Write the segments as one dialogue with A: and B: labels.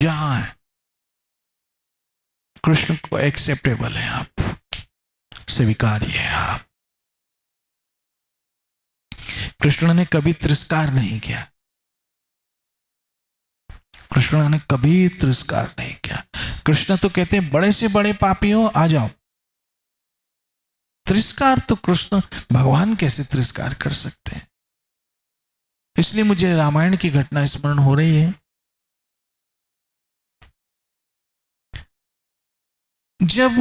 A: जहां है कृष्ण को एक्सेप्टेबल है, आप स्वीकार्य है। आप कृष्ण ने कभी तिरस्कार नहीं किया, कृष्ण ने कभी तिरस्कार नहीं किया। कृष्ण तो कहते हैं बड़े से बड़े पापियों आ जाओ। तिरस्कार तो कृष्ण भगवान कैसे तिरस्कार कर सकते हैं। इसलिए मुझे रामायण की घटना स्मरण हो रही है। जब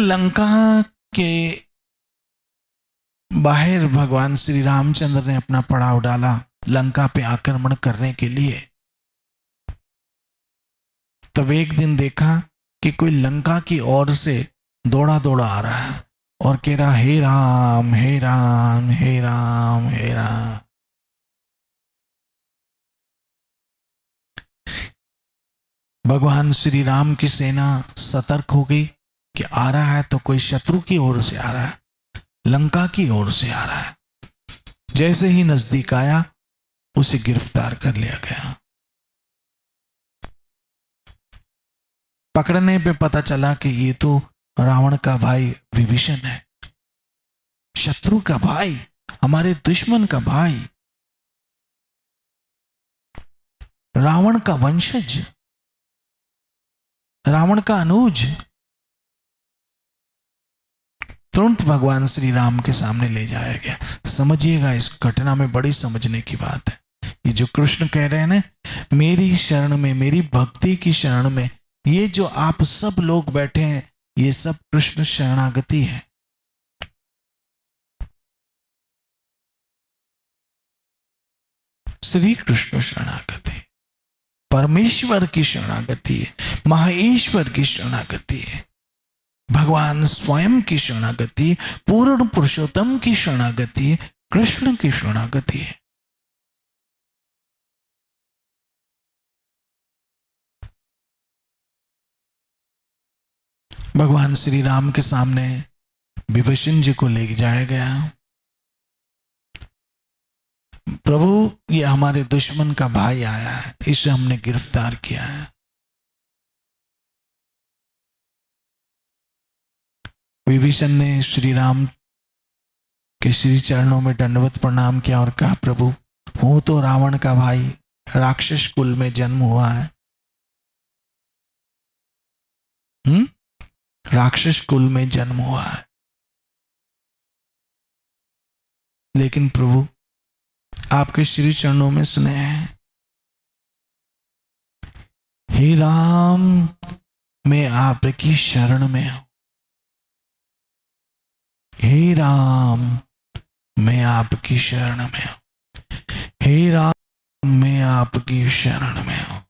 A: लंका के बाहर भगवान श्री रामचंद्र ने अपना पड़ाव डाला लंका पे आक्रमण करने के लिए, तब एक दिन देखा कि कोई लंका की ओर से दौड़ा दौड़ा आ रहा है और कह रहा हे राम हे राम हे राम हे राम। भगवान श्री राम की सेना सतर्क हो गई कि आ रहा है तो कोई शत्रु की ओर से आ रहा है, लंका की ओर से आ रहा है। जैसे ही नजदीक आया उसे गिरफ्तार कर लिया गया। पकड़ने पे पता चला कि ये तो रावण का भाई विभीषण है, शत्रु का भाई, हमारे दुश्मन का भाई, रावण का वंशज, रावण का अनुज। तुरंत भगवान श्री राम के सामने ले जाया गया। समझिएगा, इस घटना में बड़ी समझने की बात है। ये जो कृष्ण कह रहे हैं ना, मेरी शरण में, मेरी भक्ति की शरण में, ये जो आप सब लोग बैठे हैं ये सब कृष्ण शरणागति है। श्री कृष्ण शरणागति, परमेश्वर की शरणागति है, महाईश्वर की शरणागति है, भगवान स्वयं की शरणागति, पूर्ण पुरुषोत्तम की शरणागति, कृष्ण की शरणागति है। भगवान श्री राम के सामने विभीषण जी को ले जाया गया। प्रभु, ये हमारे दुश्मन का भाई आया है, इसे हमने गिरफ्तार किया है। विभीषण ने श्री राम के श्री चरणों में दंडवत प्रणाम किया और कहा, प्रभु, हूं तो रावण का भाई, राक्षस कुल में जन्म हुआ है, राक्षस कुल में जन्म हुआ है, लेकिन प्रभु आपके श्री चरणों में सुने हैं, हे राम, मैं आपकी शरण में हूं, हे राम, मैं आपकी शरण में हूं, हे राम, मैं आपकी शरण में हूं।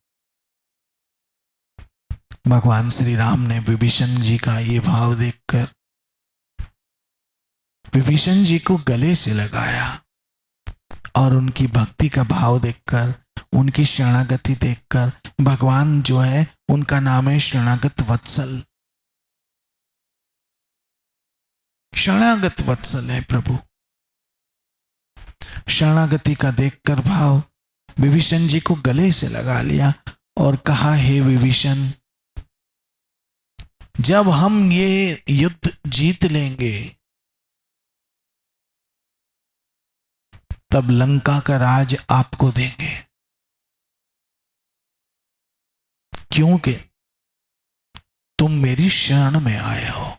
A: भगवान श्री राम ने विभीषण जी का ये भाव देखकर विभीषण जी को गले से लगाया और उनकी भक्ति का भाव देखकर, उनकी शरणागति देखकर, भगवान जो है उनका नाम है शरणागत वत्सल, शरणागत वत्सल है प्रभु। शरणागति का देखकर भाव विभीषण जी को गले से लगा लिया और कहा, हे विभीषण, जब हम ये युद्ध जीत लेंगे तब लंका का राज आपको देंगे, क्योंकि तुम मेरी शरण में आए हो,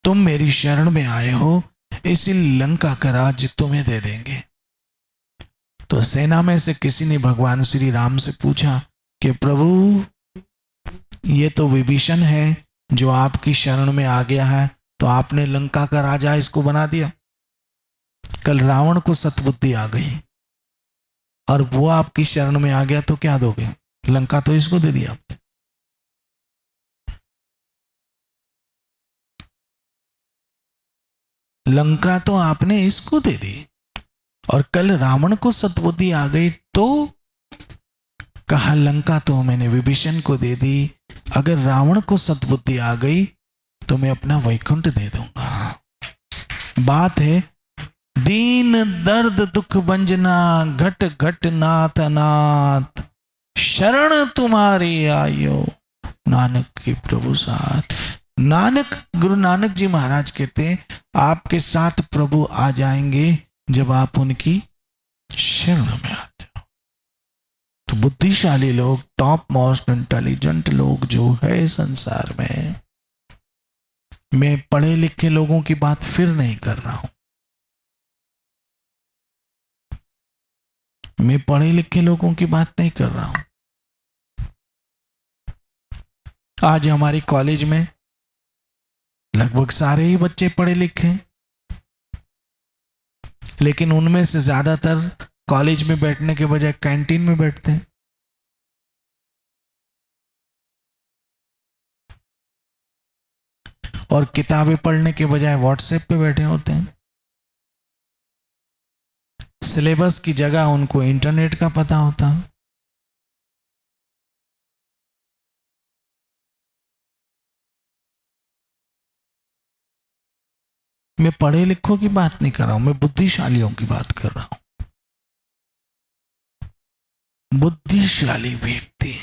A: तुम मेरी शरण में आए हो, इसीलिए लंका का राज तुम्हें दे देंगे। तो सेना में से किसी ने भगवान श्री राम से पूछा कि प्रभु, ये तो विभीषण है जो आपकी शरण में आ गया है, तो आपने लंका का राजा इसको बना दिया। कल रावण को सतबुद्धि आ गई और वो आपकी शरण में आ गया तो क्या दोगे? लंका तो इसको दे दिया आपने। लंका तो आपने इसको दे दी और कल रावण को सतबुद्धि आ गई तो कहा लंका तो मैंने विभीषण को दे दी, अगर रावण को सतबुद्धि आ गई तो मैं अपना वैकुंठ दे दूंगा। बात है दीन दर्द दुख भंजना, घट घट नाथ नाथ, शरण तुम्हारी आयो नानक की प्रभु साथ। नानक, गुरु नानक जी महाराज कहते हैं आपके साथ प्रभु आ जाएंगे जब आप उनकी शरण में आ जाओ। तो बुद्धिशाली लोग, टॉप मोस्ट इंटेलिजेंट लोग जो है संसार में, मैं पढ़े लिखे लोगों की बात फिर नहीं कर रहा हूं, मैं पढ़े लिखे लोगों की बात नहीं कर रहा हूं। आज हमारे कॉलेज में लगभग सारे ही बच्चे पढ़े लिखे हैं, लेकिन उनमें से ज्यादातर कॉलेज में बैठने के बजाय कैंटीन में बैठते हैं। और किताबें पढ़ने के बजाय व्हाट्सएप पे बैठे होते हैं। सिलेबस की जगह उनको इंटरनेट का पता होता है। मैं पढ़े लिखों की बात नहीं कर रहा हूं, मैं बुद्धिशालियों की बात कर रहा हूं। बुद्धिशाली व्यक्ति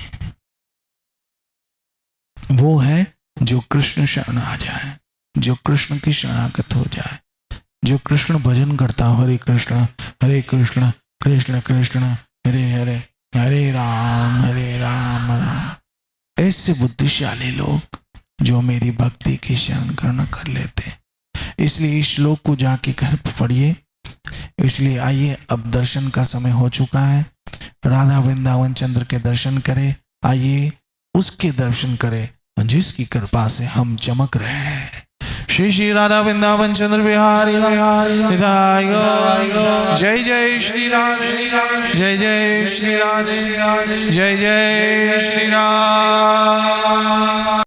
A: वो है जो कृष्ण शरण आ जाए, जो कृष्ण की शरणागत हो जाए, जो कृष्ण भजन करता, हरे कृष्ण कृष्ण कृष्ण हरे हरे, हरे राम राम। ऐसे बुद्धिशाली लोग जो मेरी भक्ति की शरण ग्रहण कर लेते हैं। इसलिए इस श्लोक को जाके घर पर पढ़िए। इसलिए आइए, अब दर्शन का समय हो चुका है। राधा वृंदावन चंद्र के दर्शन करें। आइए उसके दर्शन करें जिसकी कृपा से हम चमक रहे हैं। श्री श्री राधा वृंदावन चंद्र बिहारी जय जय श्री राधे, जय जय श्री राधे, जय जय श्री